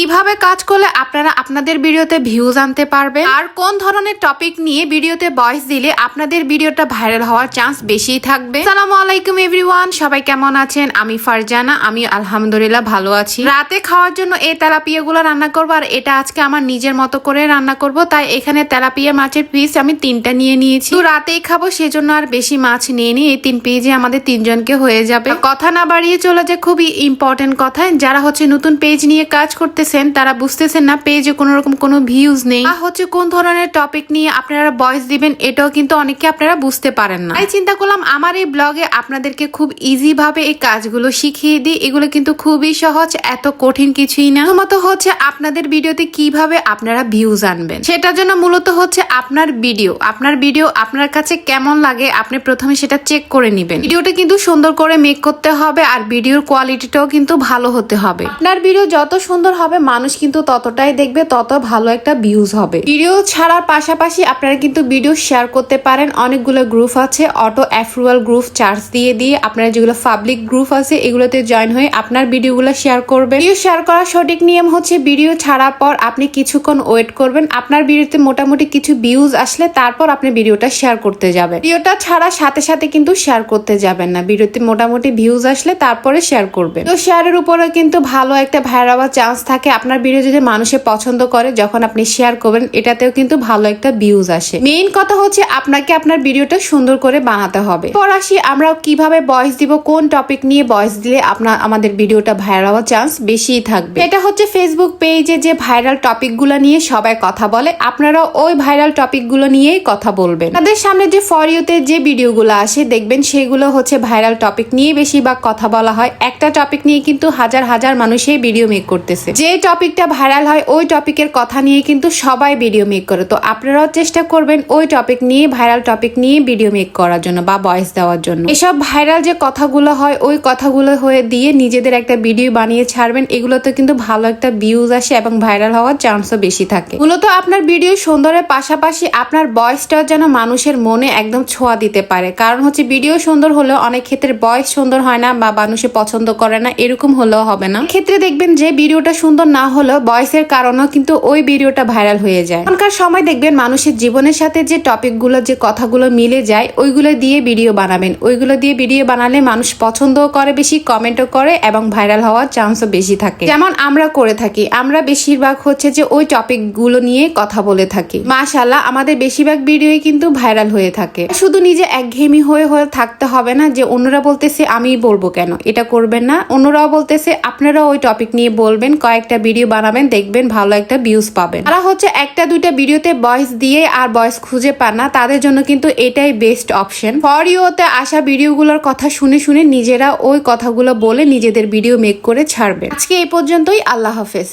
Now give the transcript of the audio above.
কিভাবে কাজ করলে আপনারা আপনাদের ভিডিওতে ভিউজ আনতে পারবেন, আর কোন ধরনের টপিক নিয়ে ভিডিওতে ভয়েস দিলে আপনাদের ভিডিওটা ভাইরাল হওয়ার চান্স বেশি থাকবে। আসসালামু আলাইকুম এভরিওয়ান, সবাই কেমন আছেন? আমি ফারজানা, আমি আলহামদুলিল্লাহ ভালো আছি। রাতে খাওয়ার জন্য এই তেলাপিয়া গুলো রান্না করবো, আর এটা আজকে আমার নিজের মতো করে রান্না করব। তাই এখানে তেলাপিয়া মাছের পিস আমি 3টা নিয়ে নিয়েছি। তো রাতেই খাবো সেজন্য আর বেশি মাছ নিয়ে নি। এই 3 পেজে আমাদের 3 জনকে হয়ে যাবে। কথা না বাড়িয়ে চলে যায় খুবই ইম্পর্টেন্ট কথা। যারা হচ্ছে নতুন পেজ নিয়ে কাজ করতেছেন তারা বুঝতেছেন না পেজে কোনো রকম কোনো ভিউজ নেই, বা হচ্ছে কোন ধরনের টপিক নিয়ে আপনারা ভয়েস দিবেন এটাও কিন্তু অনেকে আপনারা বুঝতে পারেন না। তাই চিন্তা করলাম আমার এই ব্লগে আপনাদেরকে খুব ইজি ভাবে এই কাজগুলো শিখিয়ে দিই। এগুলো কিন্তু খুবই সহজ, এত কঠিন কিছুই না। মূলত হচ্ছে আপনাদের ভিডিওতে কিভাবে আপনারা ভিউজ আনবেন সেটার জন্য মূলত হচ্ছে আপনার ভিডিও আপনার কাছে কেমন লাগে আপনি প্রথমে সেটা চেক করে নেবেন। ভিডিওটা কিন্তু সুন্দর করে মেক করতে হবে, আর ভিডিওর কোয়ালিটিটাও কিন্তু ভালো হতে হবে। আপনার ভিডিও যত সুন্দর হবে মানুষ কিন্তু ততটাই দেখবে, তত ভালো একটা ভিউজ হবে। ভিডিও ছাড়ার পাশাপাশি আপনারা কিন্তু ভিডিও শেয়ার করতে পারেন। অনেকগুলো গ্রুপ আছে, অটো অ্যাপ্রুভাল গ্রুপ চার্জ দিয়ে আপনারা যেগুলো পাবলিক গ্রুপ আছে এগুলোতে জয়েন হয়ে আপনার ভিডিওগুলো শেয়ার করবেন। ভিডিও শেয়ার করার সঠিক নিয়ম হচ্ছে ভিডিও ছাড়ার পর আপনি কিছুক্ষণ ওয়েট করবেন। আপনার ভিডিওতে মোটামুটি কিছু ভিউজ আসলে তারপর আপনি ভিডিওটা শেয়ার করতে যাবেন। ভিডিওটা ছাড়ার সাথে সাথে কিন্তু শেয়ার করতে যাবেন না, ভিডিওতে মোটামুটি ভিউজ আসলে তারপরে শেয়ার করবেন। তো শেয়ারের উপরে কিন্তু ভালো একটা ভাইরাল হওয়ার চান্স থাকে। আপনার ভিডিও যদি মানুষে পছন্দ করে যখন আপনি শেয়ার করবেন এটাতেও কিন্তু ভালো একটা ভিউজ আসে। মেইন কথা হচ্ছে আপনাকে আপনার ভিডিওটা সুন্দর করে বানাতে হবে। পর আসি আমরা কিভাবে ভয়েস দিব, কোন টপিক নিয়ে ভয়েস দিলে আমাদের ভিডিওটা ভাইরাল হওয়ার চান্স বেশি থাকবে। এটা হচ্ছে ফেসবুক পেজে যে ভাইরাল টপিক গুলো নিয়ে সবাই কথা বলে, আপনারা ওই ভাইরাল টপিক গুলো নিয়েই কথা বলবেন। তাদের সামনে যে ফর ইউতে যে ভিডিওগুলো আসে দেখবেন সেগুলো হচ্ছে ভাইরাল টপিক নিয়ে বেশিরভাগ কথা বলা হয়। একটা টপিক নিয়ে কিন্তু হাজার হাজার মানুষই ভিডিও মেক করতেছে। যে টপিকটা ভাইরাল হয় ওই টপিকের কথা নিয়ে কিন্তু সবাই ভিডিও মেক করে। তো আপনারাও চেষ্টা করবেন ওই টপিক নিয়ে, ভাইরাল টপিক নিয়ে ভিডিও মেক করার জন্য বা ভয়েস দেওয়ার জন্য। এসব ভাইরাল যে কথাগুলো হয় ওই কথাগুলো হয়ে দিয়ে নিজেদের একটা ভিডিও বানিয়ে ছাড়বেন। এগুলোতে কিন্তু ভালো একটা ভিউজ আসে এবং ভাইরাল হওয়ার চান্সও বেশি থাকে। মূলত আপনার ভিডিও সুন্দরের পাশাপাশি আপনার ভয়েসটাও যেন মানুষের মনে একদম ছোঁয়া দিতে পারে। কারণ হচ্ছে ভিডিও সুন্দর হলেও অনেক ক্ষেত্রে ভয়েস সুন্দর হয় না বা মানুষে পছন্দ করে না, এরকম হলেও হবে না। ক্ষেত্রে দেখবেন যে ভিডিওটা সুন্দর না হলেও ভয়েসের কারণেও কিন্তু ওই ভিডিওটা ভাইরাল হয়ে যায়। এখনকার সময় দেখবেন মানুষের জীবনের সাথে যে টপিকগুলো যে কথাগুলো মিলে যায় ওইগুলো দিয়ে ভিডিও বানাবেন। ওইগুলো দিয়ে ভিডিও বানালে মানুষ পছন্দও করে বেশি, কমেন্টও করে এবং ভাইরাল হওয়ার চান্সও বেশি থাকে। যেমন আমরা করে থাকি, আমরা বেশিরভাগ হচ্ছে যে ওই টপিকগুলো নিয়ে কথা বলে থাকি। মাশাআল্লাহ আমাদের বেশিরভাগ ভিডিওই কিন্তু ভাইরাল হয়ে থাকে। শুধু নিজে একঘেয়েমি হয়ে থাকতে হবে না যে অন্যরা বলতেছে আমি বলবো কেন, এটা করবেন না। অন্যরাও বলতেছে আপনারা ওই টপিক নিয়ে বলবেন, কয়েকটা ভিডিও বানাবেন, দেখবেন ভালো একটা ভিউজ পাবেন। তারা হচ্ছে একটা দুইটা ভিডিওতে ভয়েস দিয়ে আর ভয়েস খুঁজে পান না, তাদের জন্য কিন্তু এটাই বেস্ট অপশন। ফর ইউতে আসা ভিডিওগুলোর কথা শুনে শুনে নিজেরা ওই কথাগুলো বলে নিজেদের ভিডিও মেক করে ছাড়বেন। আজকে এই পর্যন্তই, আল্লাহ হাফেজ।